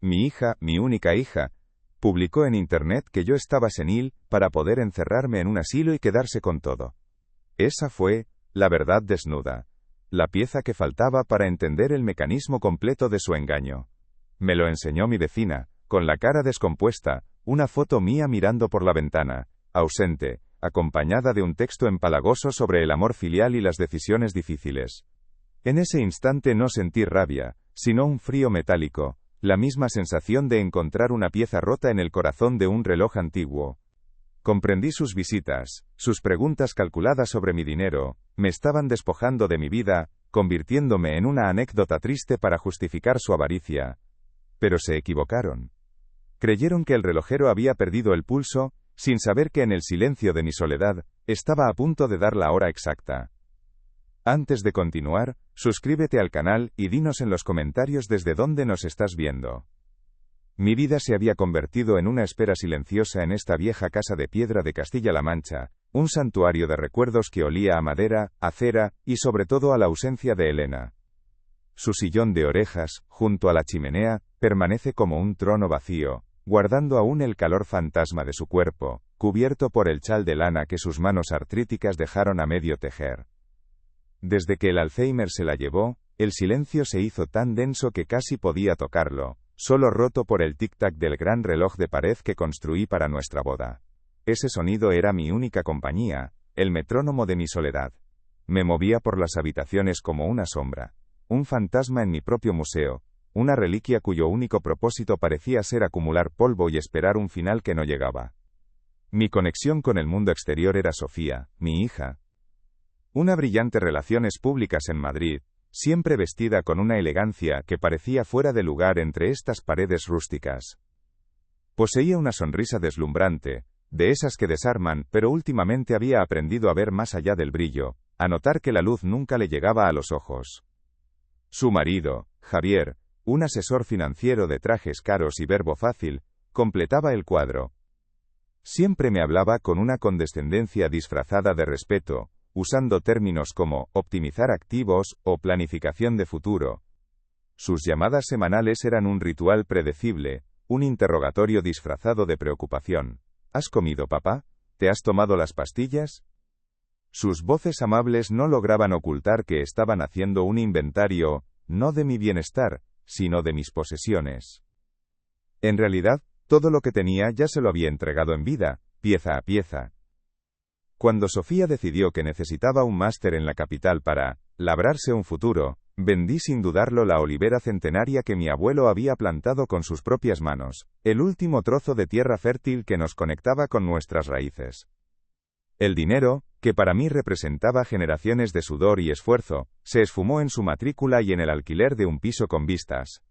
Mi hija, mi única hija, publicó en internet que yo estaba senil para poder encerrarme en un asilo y quedarse con todo. Esa fue la verdad desnuda, la pieza que faltaba para entender el mecanismo completo de su engaño. Me lo enseñó mi vecina, con la cara descompuesta, una foto mía mirando por la ventana, ausente, acompañada de un texto empalagoso sobre el amor filial y las decisiones difíciles. En ese instante no sentí rabia, sino un frío metálico, la misma sensación de encontrar una pieza rota en el corazón de un reloj antiguo. Comprendí sus visitas, sus preguntas calculadas sobre mi dinero, me estaban despojando de mi vida, convirtiéndome en una anécdota triste para justificar su avaricia. Pero se equivocaron. Creyeron que el relojero había perdido el pulso, sin saber que en el silencio de mi soledad, estaba a punto de dar la hora exacta. Antes de continuar, suscríbete al canal y dinos en los comentarios desde dónde nos estás viendo. Mi vida se había convertido en una espera silenciosa en esta vieja casa de piedra de Castilla-La Mancha, un santuario de recuerdos que olía a madera, a cera, y sobre todo a la ausencia de Elena. Su sillón de orejas, junto a la chimenea, permanece como un trono vacío, guardando aún el calor fantasma de su cuerpo, cubierto por el chal de lana que sus manos artríticas dejaron a medio tejer. Desde que el Alzheimer se la llevó, el silencio se hizo tan denso que casi podía tocarlo, solo roto por el tic-tac del gran reloj de pared que construí para nuestra boda. Ese sonido era mi única compañía, el metrónomo de mi soledad. Me movía por las habitaciones como una sombra, un fantasma en mi propio museo, una reliquia cuyo único propósito parecía ser acumular polvo y esperar un final que no llegaba. Mi conexión con el mundo exterior era Sofía, mi hija. Una brillante relaciones públicas en Madrid, siempre vestida con una elegancia que parecía fuera de lugar entre estas paredes rústicas. Poseía una sonrisa deslumbrante, de esas que desarman, pero últimamente había aprendido a ver más allá del brillo, a notar que la luz nunca le llegaba a los ojos. Su marido, Javier, un asesor financiero de trajes caros y verbo fácil, completaba el cuadro. Siempre me hablaba con una condescendencia disfrazada de respeto, usando términos como optimizar activos o planificación de futuro. Sus llamadas semanales eran un ritual predecible, un interrogatorio disfrazado de preocupación. ¿Has comido, papá? ¿Te has tomado las pastillas? Sus voces amables no lograban ocultar que estaban haciendo un inventario, no de mi bienestar, sino de mis posesiones. En realidad, todo lo que tenía ya se lo había entregado en vida, pieza a pieza. Cuando Sofía decidió que necesitaba un máster en la capital para labrarse un futuro, vendí sin dudarlo la olivera centenaria que mi abuelo había plantado con sus propias manos, el último trozo de tierra fértil que nos conectaba con nuestras raíces. El dinero, que para mí representaba generaciones de sudor y esfuerzo, se esfumó en su matrícula y en el alquiler de un piso con vistas.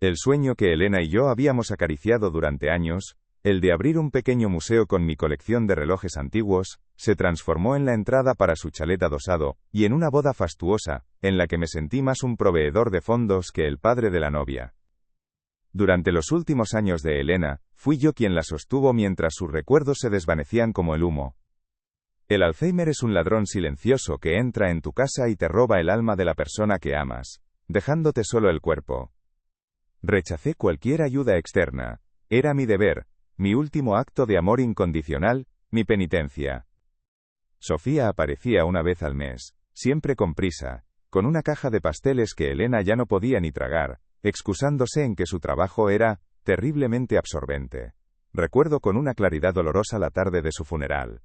El sueño que Elena y yo habíamos acariciado durante años, el de abrir un pequeño museo con mi colección de relojes antiguos, se transformó en la entrada para su chalet adosado, y en una boda fastuosa, en la que me sentí más un proveedor de fondos que el padre de la novia. Durante los últimos años de Elena, fui yo quien la sostuvo mientras sus recuerdos se desvanecían como el humo. El Alzheimer es un ladrón silencioso que entra en tu casa y te roba el alma de la persona que amas, dejándote solo el cuerpo. Rechacé cualquier ayuda externa. Era mi deber, mi último acto de amor incondicional, mi penitencia. Sofía aparecía una vez al mes, siempre con prisa, con una caja de pasteles que Elena ya no podía ni tragar, excusándose en que su trabajo era terriblemente absorbente. Recuerdo con una claridad dolorosa la tarde de su funeral.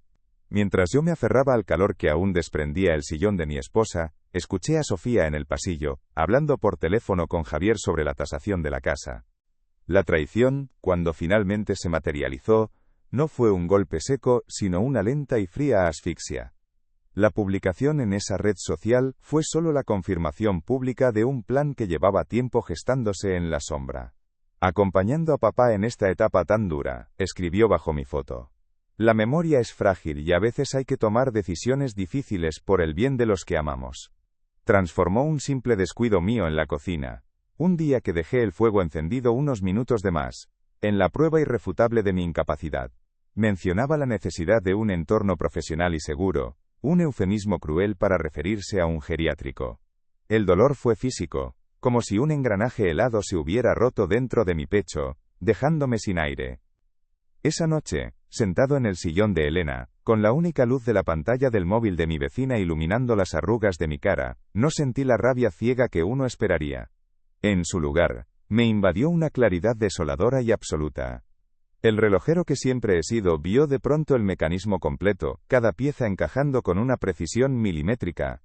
Mientras yo me aferraba al calor que aún desprendía el sillón de mi esposa, escuché a Sofía en el pasillo, hablando por teléfono con Javier sobre la tasación de la casa. La traición, cuando finalmente se materializó, no fue un golpe seco, sino una lenta y fría asfixia. La publicación en esa red social fue solo la confirmación pública de un plan que llevaba tiempo gestándose en la sombra. Acompañando a papá en esta etapa tan dura, escribió bajo mi foto. La memoria es frágil y a veces hay que tomar decisiones difíciles por el bien de los que amamos. Transformó un simple descuido mío en la cocina. Un día que dejé el fuego encendido unos minutos de más, en la prueba irrefutable de mi incapacidad. Mencionaba la necesidad de un entorno profesional y seguro, un eufemismo cruel para referirse a un geriátrico. El dolor fue físico, como si un engranaje helado se hubiera roto dentro de mi pecho, dejándome sin aire. Esa noche, sentado en el sillón de Elena, con la única luz de la pantalla del móvil de mi vecina iluminando las arrugas de mi cara, no sentí la rabia ciega que uno esperaría. En su lugar, me invadió una claridad desoladora y absoluta. El relojero que siempre he sido vio de pronto el mecanismo completo, cada pieza encajando con una precisión milimétrica.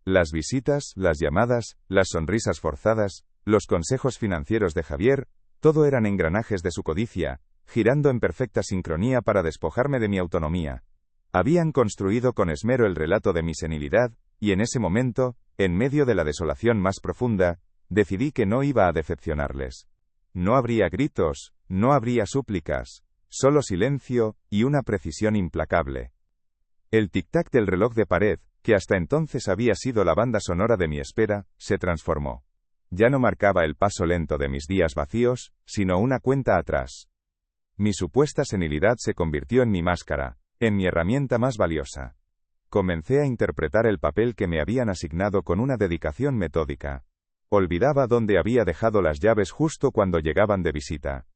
Las visitas, las llamadas, las sonrisas forzadas, los consejos financieros de Javier, todo eran engranajes de su codicia, girando en perfecta sincronía para despojarme de mi autonomía. Habían construido con esmero el relato de mi senilidad, y en ese momento, en medio de la desolación más profunda, decidí que no iba a decepcionarles. No habría gritos, no habría súplicas, solo silencio, y una precisión implacable. El tic-tac del reloj de pared, que hasta entonces había sido la banda sonora de mi espera, se transformó. Ya no marcaba el paso lento de mis días vacíos, sino una cuenta atrás. Mi supuesta senilidad se convirtió en mi máscara, en mi herramienta más valiosa. Comencé a interpretar el papel que me habían asignado con una dedicación metódica. Olvidaba dónde había dejado las llaves justo cuando llegaban de visita.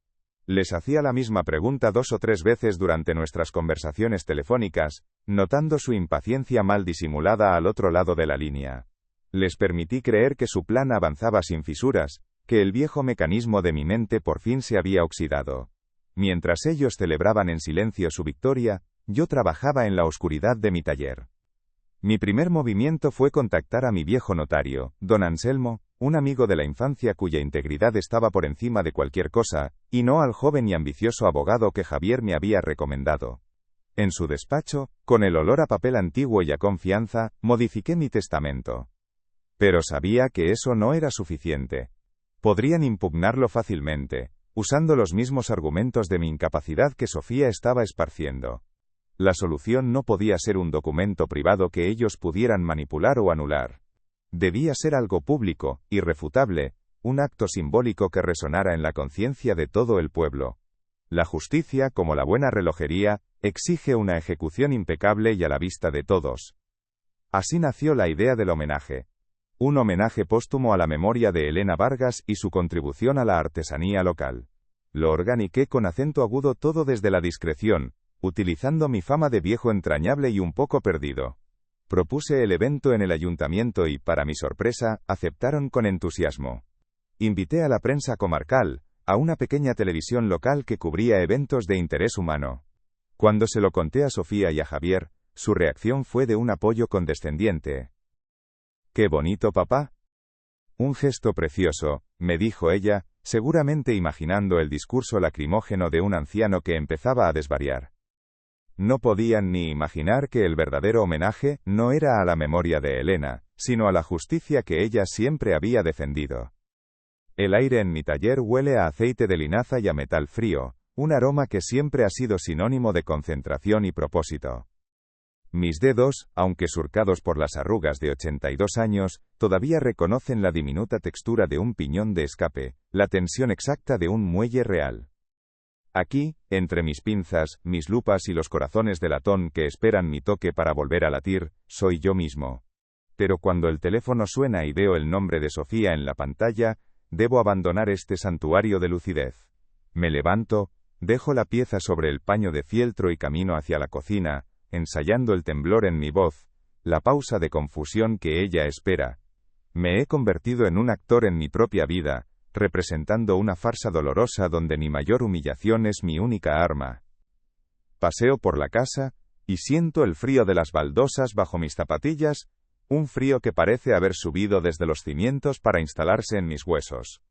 Les hacía la misma pregunta 2 o 3 veces durante nuestras conversaciones telefónicas, notando su impaciencia mal disimulada al otro lado de la línea. Les permití creer que su plan avanzaba sin fisuras, que el viejo mecanismo de mi mente por fin se había oxidado. Mientras ellos celebraban en silencio su victoria, yo trabajaba en la oscuridad de mi taller. Mi primer movimiento fue contactar a mi viejo notario, don Anselmo, un amigo de la infancia cuya integridad estaba por encima de cualquier cosa, y no al joven y ambicioso abogado que Javier me había recomendado. En su despacho, con el olor a papel antiguo y a confianza, modifiqué mi testamento. Pero sabía que eso no era suficiente. Podrían impugnarlo fácilmente, usando los mismos argumentos de mi incapacidad que Sofía estaba esparciendo. La solución no podía ser un documento privado que ellos pudieran manipular o anular. Debía ser algo público, irrefutable, un acto simbólico que resonara en la conciencia de todo el pueblo. La justicia, como la buena relojería, exige una ejecución impecable y a la vista de todos. Así nació la idea del homenaje. Un homenaje póstumo a la memoria de Elena Vargas y su contribución a la artesanía local. Lo organiqué con acento agudo todo desde la discreción, utilizando mi fama de viejo entrañable y un poco perdido. Propuse el evento en el ayuntamiento y, para mi sorpresa, aceptaron con entusiasmo. Invité a la prensa comarcal, a una pequeña televisión local que cubría eventos de interés humano. Cuando se lo conté a Sofía y a Javier, su reacción fue de un apoyo condescendiente. «¡Qué bonito, papá!». «Un gesto precioso», me dijo ella, seguramente imaginando el discurso lacrimógeno de un anciano que empezaba a desvariar. No podían ni imaginar que el verdadero homenaje no era a la memoria de Elena, sino a la justicia que ella siempre había defendido. El aire en mi taller huele a aceite de linaza y a metal frío, un aroma que siempre ha sido sinónimo de concentración y propósito. Mis dedos, aunque surcados por las arrugas de 82 años, todavía reconocen la diminuta textura de un piñón de escape, la tensión exacta de un muelle real. Aquí, entre mis pinzas, mis lupas y los corazones de latón que esperan mi toque para volver a latir, soy yo mismo. Pero cuando el teléfono suena y veo el nombre de Sofía en la pantalla, debo abandonar este santuario de lucidez. Me levanto, dejo la pieza sobre el paño de fieltro y camino hacia la cocina, ensayando el temblor en mi voz, la pausa de confusión que ella espera. Me he convertido en un actor en mi propia vida, representando una farsa dolorosa donde mi mayor humillación es mi única arma. Paseo por la casa, y siento el frío de las baldosas bajo mis zapatillas, un frío que parece haber subido desde los cimientos para instalarse en mis huesos.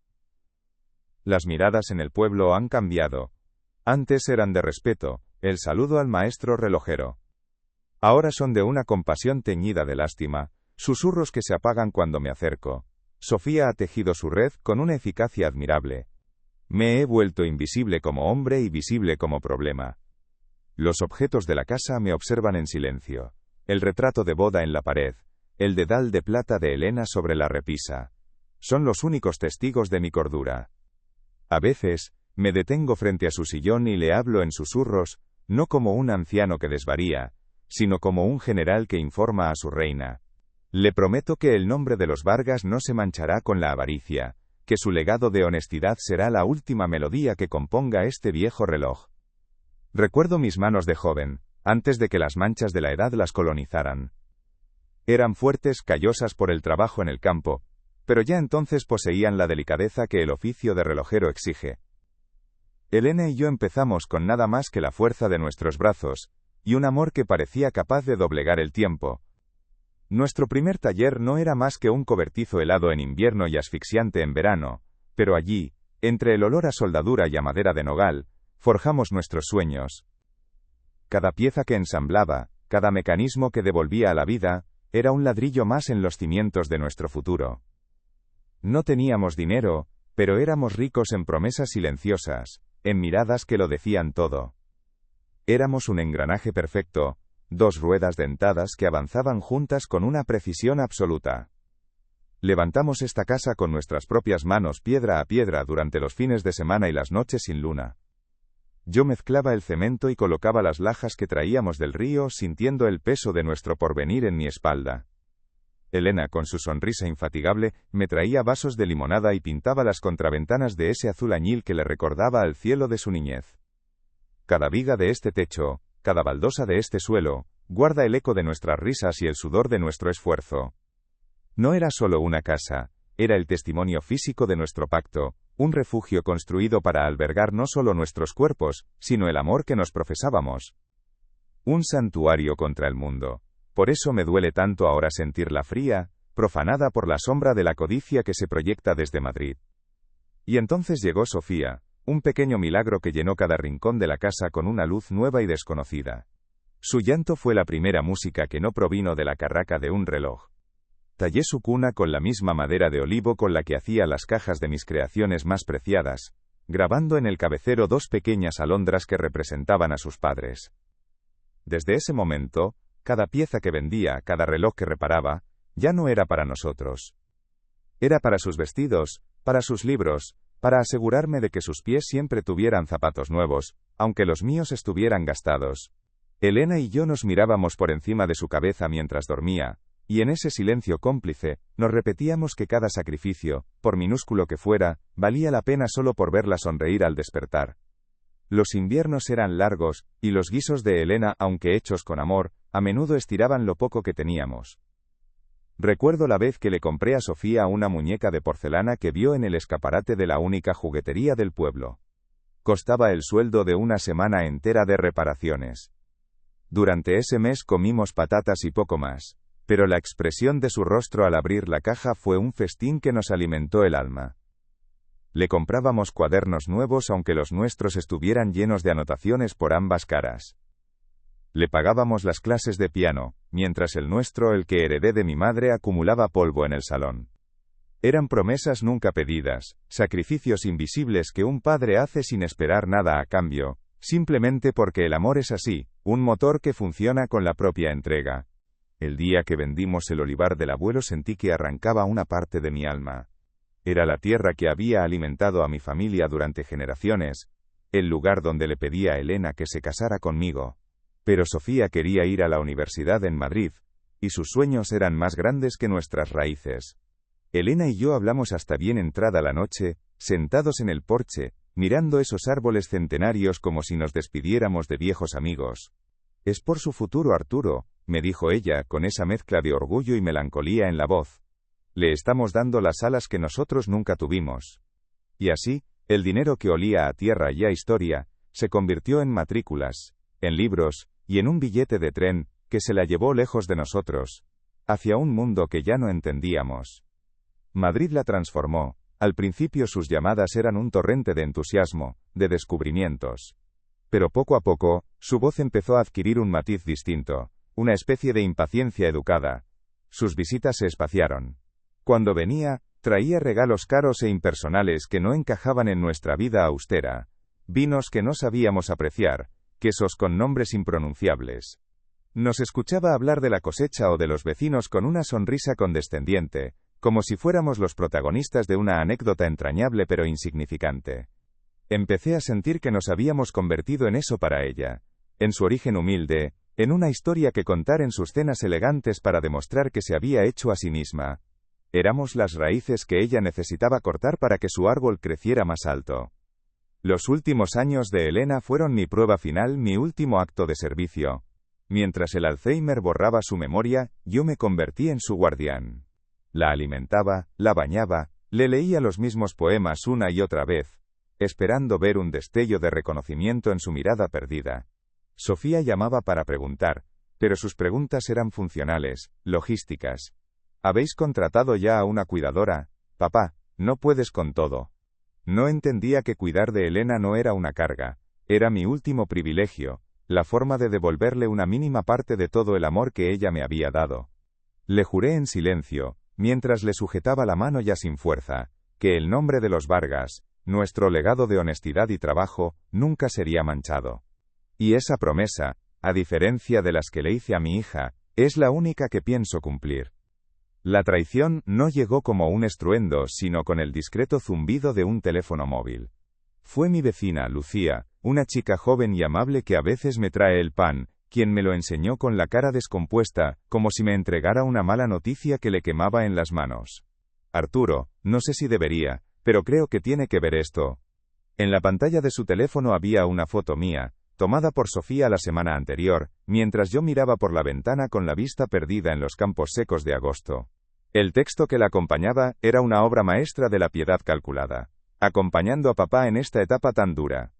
Las miradas en el pueblo han cambiado. Antes eran de respeto, el saludo al maestro relojero. Ahora son de una compasión teñida de lástima, susurros que se apagan cuando me acerco. Sofía ha tejido su red con una eficacia admirable. Me he vuelto invisible como hombre y visible como problema. Los objetos de la casa me observan en silencio. El retrato de boda en la pared, el dedal de plata de Elena sobre la repisa. Son los únicos testigos de mi cordura. A veces, me detengo frente a su sillón y le hablo en susurros, no como un anciano que desvaría, sino como un general que informa a su reina. Le prometo que el nombre de los Vargas no se manchará con la avaricia, que su legado de honestidad será la última melodía que componga este viejo reloj. Recuerdo mis manos de joven, antes de que las manchas de la edad las colonizaran. Eran fuertes, callosas por el trabajo en el campo, pero ya entonces poseían la delicadeza que el oficio de relojero exige. Elena y yo empezamos con nada más que la fuerza de nuestros brazos, y un amor que parecía capaz de doblegar el tiempo. Nuestro primer taller no era más que un cobertizo helado en invierno y asfixiante en verano, pero allí, entre el olor a soldadura y a madera de nogal, forjamos nuestros sueños. Cada pieza que ensamblaba, cada mecanismo que devolvía a la vida, era un ladrillo más en los cimientos de nuestro futuro. No teníamos dinero, pero éramos ricos en promesas silenciosas, en miradas que lo decían todo. Éramos un engranaje perfecto, dos ruedas dentadas que avanzaban juntas con una precisión absoluta. Levantamos esta casa con nuestras propias manos piedra a piedra durante los fines de semana y las noches sin luna. Yo mezclaba el cemento y colocaba las lajas que traíamos del río sintiendo el peso de nuestro porvenir en mi espalda. Elena, con su sonrisa infatigable, me traía vasos de limonada y pintaba las contraventanas de ese azul añil que le recordaba al cielo de su niñez. Cada viga de este techo, cada baldosa de este suelo, guarda el eco de nuestras risas y el sudor de nuestro esfuerzo. No era solo una casa, era el testimonio físico de nuestro pacto, un refugio construido para albergar no solo nuestros cuerpos, sino el amor que nos profesábamos. Un santuario contra el mundo. Por eso me duele tanto ahora sentirla fría, profanada por la sombra de la codicia que se proyecta desde Madrid. Y entonces llegó Sofía, un pequeño milagro que llenó cada rincón de la casa con una luz nueva y desconocida. Su llanto fue la primera música que no provino de la carraca de un reloj. Tallé su cuna con la misma madera de olivo con la que hacía las cajas de mis creaciones más preciadas, grabando en el cabecero dos pequeñas alondras que representaban a sus padres. Desde ese momento, cada pieza que vendía, cada reloj que reparaba, ya no era para nosotros. Era para sus vestidos, para sus libros, para asegurarme de que sus pies siempre tuvieran zapatos nuevos, aunque los míos estuvieran gastados. Elena y yo nos mirábamos por encima de su cabeza mientras dormía, y en ese silencio cómplice, nos repetíamos que cada sacrificio, por minúsculo que fuera, valía la pena solo por verla sonreír al despertar. Los inviernos eran largos, y los guisos de Elena, aunque hechos con amor, a menudo estiraban lo poco que teníamos. Recuerdo la vez que le compré a Sofía una muñeca de porcelana que vio en el escaparate de la única juguetería del pueblo. Costaba el sueldo de una semana entera de reparaciones. Durante ese mes comimos patatas y poco más, pero la expresión de su rostro al abrir la caja fue un festín que nos alimentó el alma. Le comprábamos cuadernos nuevos aunque los nuestros estuvieran llenos de anotaciones por ambas caras. Le pagábamos las clases de piano, mientras el nuestro, el que heredé de mi madre, acumulaba polvo en el salón. Eran promesas nunca pedidas, sacrificios invisibles que un padre hace sin esperar nada a cambio, simplemente porque el amor es así, un motor que funciona con la propia entrega. El día que vendimos el olivar del abuelo sentí que arrancaba una parte de mi alma. Era la tierra que había alimentado a mi familia durante generaciones, el lugar donde le pedí a Elena que se casara conmigo. Pero Sofía quería ir a la universidad en Madrid, y sus sueños eran más grandes que nuestras raíces. Elena y yo hablamos hasta bien entrada la noche, sentados en el porche, mirando esos árboles centenarios como si nos despidiéramos de viejos amigos. Es por su futuro, Arturo, me dijo ella, con esa mezcla de orgullo y melancolía en la voz. Le estamos dando las alas que nosotros nunca tuvimos. Y así, el dinero que olía a tierra y a historia, se convirtió en matrículas, en libros, y en un billete de tren, que se la llevó lejos de nosotros, hacia un mundo que ya no entendíamos. Madrid la transformó. Al principio sus llamadas eran un torrente de entusiasmo, de descubrimientos. Pero poco a poco, su voz empezó a adquirir un matiz distinto, una especie de impaciencia educada. Sus visitas se espaciaron. Cuando venía, traía regalos caros e impersonales que no encajaban en nuestra vida austera, vinos que no sabíamos apreciar, quesos con nombres impronunciables. Nos escuchaba hablar de la cosecha o de los vecinos con una sonrisa condescendiente, como si fuéramos los protagonistas de una anécdota entrañable pero insignificante. Empecé a sentir que nos habíamos convertido en eso para ella, en su origen humilde, en una historia que contar en sus cenas elegantes para demostrar que se había hecho a sí misma. Éramos las raíces que ella necesitaba cortar para que su árbol creciera más alto. Los últimos años de Elena fueron mi prueba final, mi último acto de servicio. Mientras el Alzheimer borraba su memoria, yo me convertí en su guardián. La alimentaba, la bañaba, le leía los mismos poemas una y otra vez, esperando ver un destello de reconocimiento en su mirada perdida. Sofía llamaba para preguntar, pero sus preguntas eran funcionales, logísticas. ¿Habéis contratado ya a una cuidadora? Papá, no puedes con todo. No entendía que cuidar de Elena no era una carga, era mi último privilegio, la forma de devolverle una mínima parte de todo el amor que ella me había dado. Le juré en silencio, mientras le sujetaba la mano ya sin fuerza, que el nombre de los Vargas, nuestro legado de honestidad y trabajo, nunca sería manchado. Y esa promesa, a diferencia de las que le hice a mi hija, es la única que pienso cumplir. La traición no llegó como un estruendo, sino con el discreto zumbido de un teléfono móvil. Fue mi vecina, Lucía, una chica joven y amable que a veces me trae el pan, quien me lo enseñó con la cara descompuesta, como si me entregara una mala noticia que le quemaba en las manos. Arturo, no sé si debería, pero creo que tiene que ver esto. En la pantalla de su teléfono había una foto mía, tomada por Sofía la semana anterior, mientras yo miraba por la ventana con la vista perdida en los campos secos de agosto. El texto que la acompañaba era una obra maestra de la piedad calculada, acompañando a papá en esta etapa tan dura.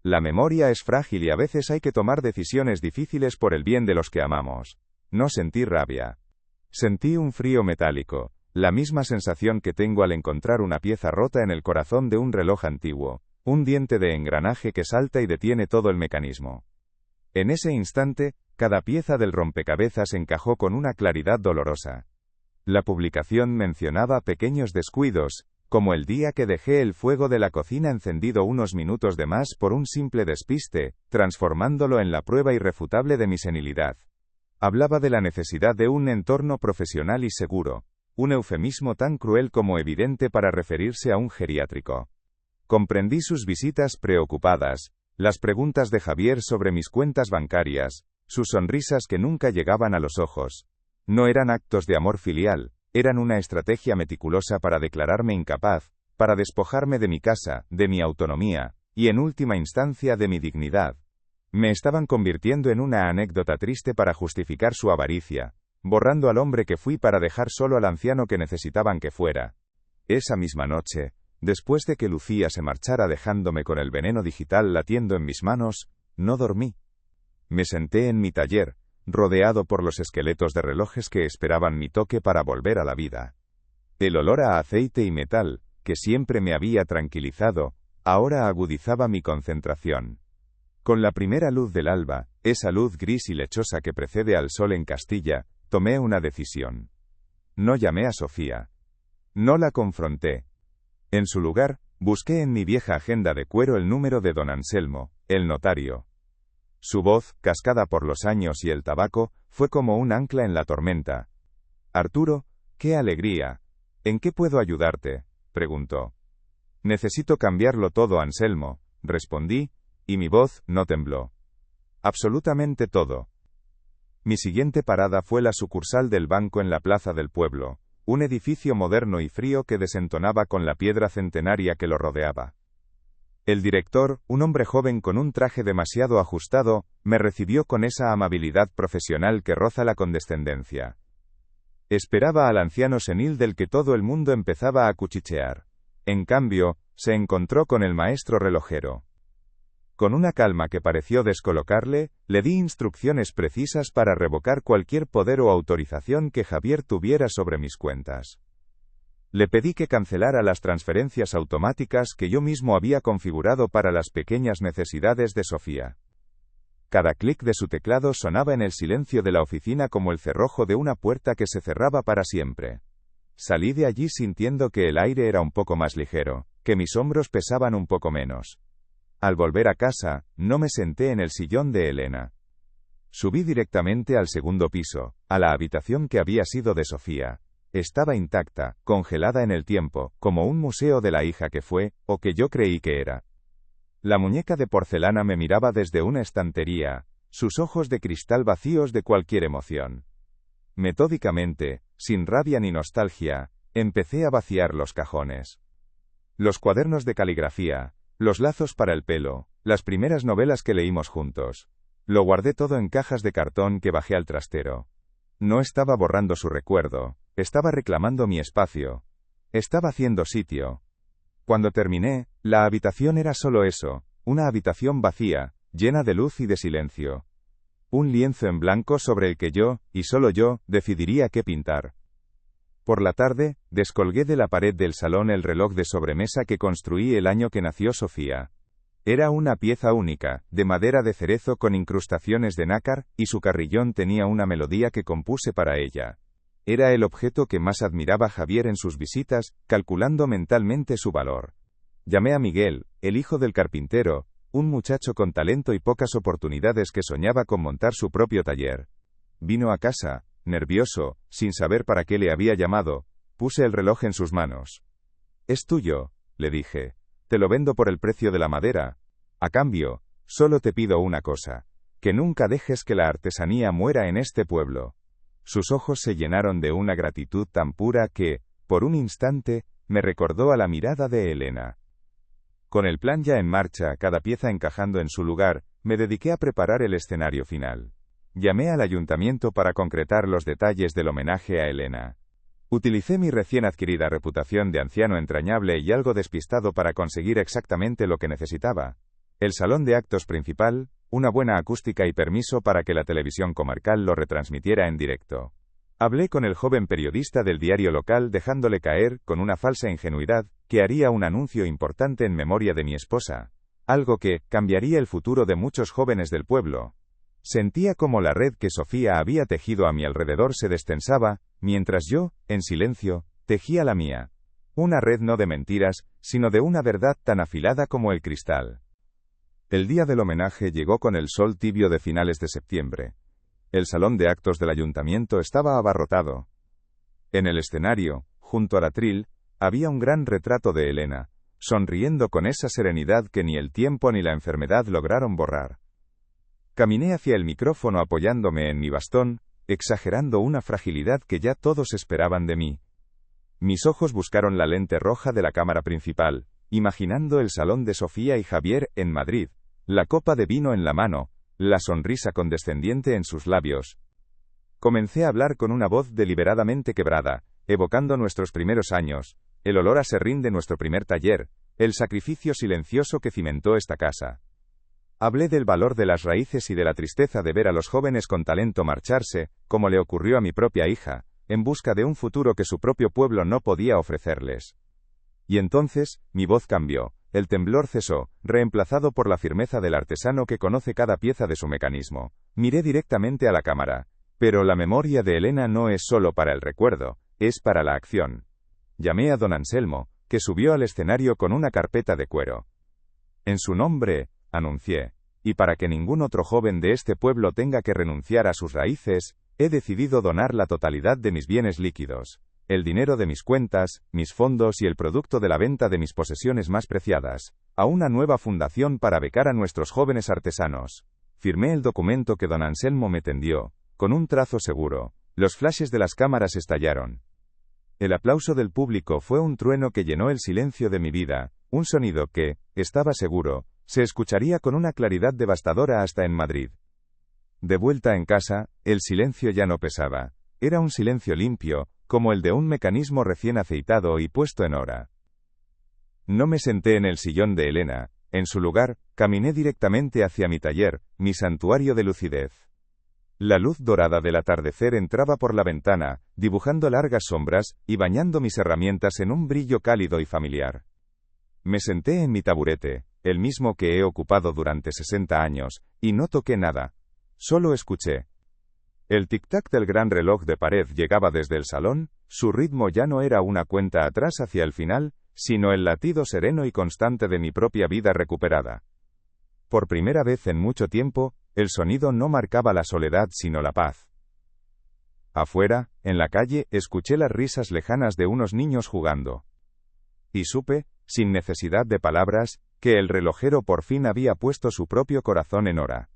La memoria es frágil y a veces hay que tomar decisiones difíciles por el bien de los que amamos. No sentí rabia. Sentí un frío metálico, la misma sensación que tengo al encontrar una pieza rota en el corazón de un reloj antiguo, un diente de engranaje que salta y detiene todo el mecanismo. En ese instante, cada pieza del rompecabezas encajó con una claridad dolorosa. La publicación mencionaba pequeños descuidos, como el día que dejé el fuego de la cocina encendido unos minutos de más por un simple despiste, transformándolo en la prueba irrefutable de mi senilidad. Hablaba de la necesidad de un entorno profesional y seguro, un eufemismo tan cruel como evidente para referirse a un geriátrico. Comprendí sus visitas preocupadas, las preguntas de Javier sobre mis cuentas bancarias, sus sonrisas que nunca llegaban a los ojos. No eran actos de amor filial, eran una estrategia meticulosa para declararme incapaz, para despojarme de mi casa, de mi autonomía, y en última instancia de mi dignidad. Me estaban convirtiendo en una anécdota triste para justificar su avaricia, borrando al hombre que fui para dejar solo al anciano que necesitaban que fuera. Esa misma noche, después de que Lucía se marchara dejándome con el veneno digital latiendo en mis manos, no dormí. Me senté en mi taller, rodeado por los esqueletos de relojes que esperaban mi toque para volver a la vida. El olor a aceite y metal, que siempre me había tranquilizado, ahora agudizaba mi concentración. Con la primera luz del alba, esa luz gris y lechosa que precede al sol en Castilla, tomé una decisión. No llamé a Sofía. No la confronté. En su lugar, busqué en mi vieja agenda de cuero el número de don Anselmo, el notario. Su voz, cascada por los años y el tabaco, fue como un ancla en la tormenta. Arturo, qué alegría. ¿En qué puedo ayudarte?, preguntó. Necesito cambiarlo todo, Anselmo, respondí, y mi voz no tembló. Absolutamente todo. Mi siguiente parada fue la sucursal del banco en la plaza del pueblo, un edificio moderno y frío que desentonaba con la piedra centenaria que lo rodeaba. El director, un hombre joven con un traje demasiado ajustado, me recibió con esa amabilidad profesional que roza la condescendencia. Esperaba al anciano senil del que todo el mundo empezaba a cuchichear. En cambio, se encontró con el maestro relojero. Con una calma que pareció descolocarle, le di instrucciones precisas para revocar cualquier poder o autorización que Javier tuviera sobre mis cuentas. Le pedí que cancelara las transferencias automáticas que yo mismo había configurado para las pequeñas necesidades de Sofía. Cada clic de su teclado sonaba en el silencio de la oficina como el cerrojo de una puerta que se cerraba para siempre. Salí de allí sintiendo que el aire era un poco más ligero, que mis hombros pesaban un poco menos. Al volver a casa, no me senté en el sillón de Elena. Subí directamente al segundo piso, a la habitación que había sido de Sofía. Estaba intacta, congelada en el tiempo, como un museo de la hija que fue, o que yo creí que era. La muñeca de porcelana me miraba desde una estantería, sus ojos de cristal vacíos de cualquier emoción. Metódicamente, sin rabia ni nostalgia, empecé a vaciar los cajones. Los cuadernos de caligrafía, los lazos para el pelo, las primeras novelas que leímos juntos. Lo guardé todo en cajas de cartón que bajé al trastero. No estaba borrando su recuerdo, estaba reclamando mi espacio. Estaba haciendo sitio. Cuando terminé, la habitación era solo eso, una habitación vacía, llena de luz y de silencio. Un lienzo en blanco sobre el que yo, y solo yo, decidiría qué pintar. Por la tarde, descolgué de la pared del salón el reloj de sobremesa que construí el año que nació Sofía. Era una pieza única, de madera de cerezo con incrustaciones de nácar, y su carrillón tenía una melodía que compuse para ella. Era el objeto que más admiraba Javier en sus visitas, calculando mentalmente su valor. Llamé a Miguel, el hijo del carpintero, un muchacho con talento y pocas oportunidades que soñaba con montar su propio taller. Vino a casa, nervioso, sin saber para qué le había llamado. Puse el reloj en sus manos. «Es tuyo», le dije. «Te lo vendo por el precio de la madera. A cambio, solo te pido una cosa. Que nunca dejes que la artesanía muera en este pueblo». Sus ojos se llenaron de una gratitud tan pura que, por un instante, me recordó a la mirada de Elena. Con el plan ya en marcha, cada pieza encajando en su lugar, me dediqué a preparar el escenario final. Llamé al ayuntamiento para concretar los detalles del homenaje a Elena. Utilicé mi recién adquirida reputación de anciano entrañable y algo despistado para conseguir exactamente lo que necesitaba. El salón de actos principal, una buena acústica y permiso para que la televisión comarcal lo retransmitiera en directo. Hablé con el joven periodista del diario local dejándole caer, con una falsa ingenuidad, que haría un anuncio importante en memoria de mi esposa. Algo que cambiaría el futuro de muchos jóvenes del pueblo. Sentía como la red que Sofía había tejido a mi alrededor se destensaba, mientras yo, en silencio, tejía la mía. Una red no de mentiras, sino de una verdad tan afilada como el cristal. El día del homenaje llegó con el sol tibio de finales de septiembre. El salón de actos del ayuntamiento estaba abarrotado. En el escenario, junto al atril, había un gran retrato de Elena, sonriendo con esa serenidad que ni el tiempo ni la enfermedad lograron borrar. Caminé hacia el micrófono apoyándome en mi bastón, exagerando una fragilidad que ya todos esperaban de mí. Mis ojos buscaron la lente roja de la cámara principal, imaginando el salón de Sofía y Javier en Madrid, la copa de vino en la mano, la sonrisa condescendiente en sus labios. Comencé a hablar con una voz deliberadamente quebrada, evocando nuestros primeros años, el olor a serrín de nuestro primer taller, el sacrificio silencioso que cimentó esta casa. Hablé del valor de las raíces y de la tristeza de ver a los jóvenes con talento marcharse, como le ocurrió a mi propia hija, en busca de un futuro que su propio pueblo no podía ofrecerles. Y entonces, mi voz cambió, el temblor cesó, reemplazado por la firmeza del artesano que conoce cada pieza de su mecanismo. Miré directamente a la cámara. Pero la memoria de Elena no es solo para el recuerdo, es para la acción. Llamé a don Anselmo, que subió al escenario con una carpeta de cuero. En su nombre, anuncié, y para que ningún otro joven de este pueblo tenga que renunciar a sus raíces, he decidido donar la totalidad de mis bienes líquidos, el dinero de mis cuentas, mis fondos y el producto de la venta de mis posesiones más preciadas, a una nueva fundación para becar a nuestros jóvenes artesanos. Firmé el documento que don Anselmo me tendió, con un trazo seguro. Los flashes de las cámaras estallaron. El aplauso del público fue un trueno que llenó el silencio de mi vida, un sonido que, estaba seguro, se escucharía con una claridad devastadora hasta en Madrid. De vuelta en casa, el silencio ya no pesaba. Era un silencio limpio, como el de un mecanismo recién aceitado y puesto en hora. No me senté en el sillón de Elena. En su lugar, caminé directamente hacia mi taller, mi santuario de lucidez. La luz dorada del atardecer entraba por la ventana, dibujando largas sombras, y bañando mis herramientas en un brillo cálido y familiar. Me senté en mi taburete, el mismo que he ocupado durante 60 años, y no toqué nada. Solo escuché. El tic-tac del gran reloj de pared llegaba desde el salón, su ritmo ya no era una cuenta atrás hacia el final, sino el latido sereno y constante de mi propia vida recuperada. Por primera vez en mucho tiempo, el sonido no marcaba la soledad sino la paz. Afuera, en la calle, escuché las risas lejanas de unos niños jugando. Y supe, sin necesidad de palabras, que el relojero por fin había puesto su propio corazón en hora.